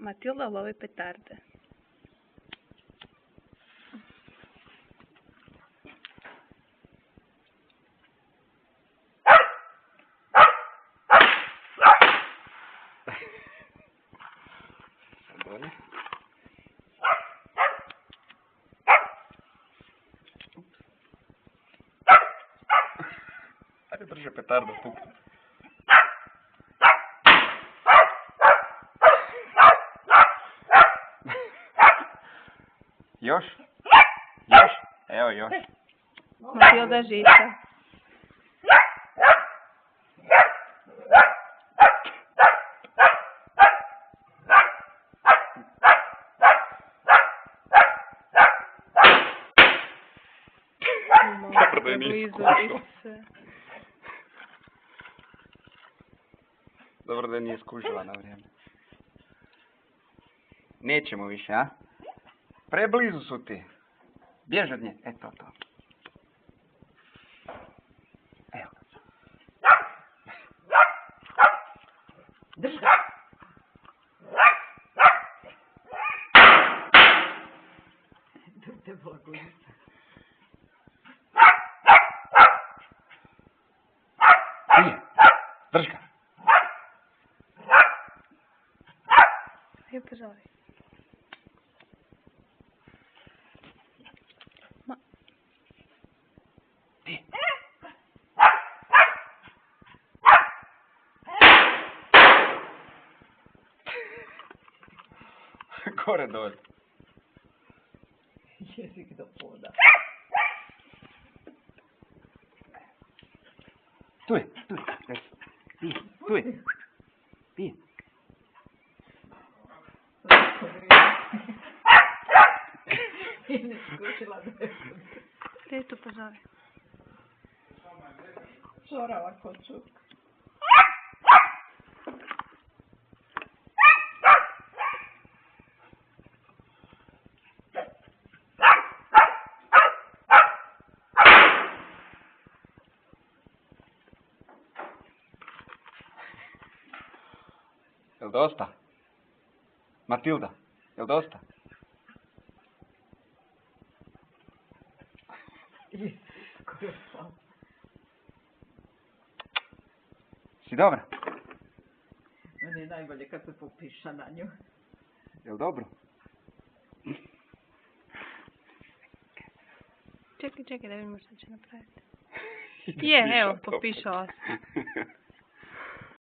Matilda lovi petarde. Ajde drže petardu, pukne. Još? Još? Evo još. Matilda žica. Dobro da je nije skušao. Dobro da je nije skužila na vrijeme. Nećemo više, a? Preblizu su ti. Bježi od nje. Eto to. Evo. Drži ga. Da te blagovica. Nije. Drži ga. I upozovi. Gore dolje. Jezik do poda. Tu je. Tu je. Pije. Ne skušila da je. Tetu upozovi. Šorava koču. Jel dosta? Matilda, jel dosta? Skoro sam. Si dobra? Meni je najbolje kad se popiša na nju. Jel dobro? Čekaj da vidimo što će napraviti. Je, evo, popišala se.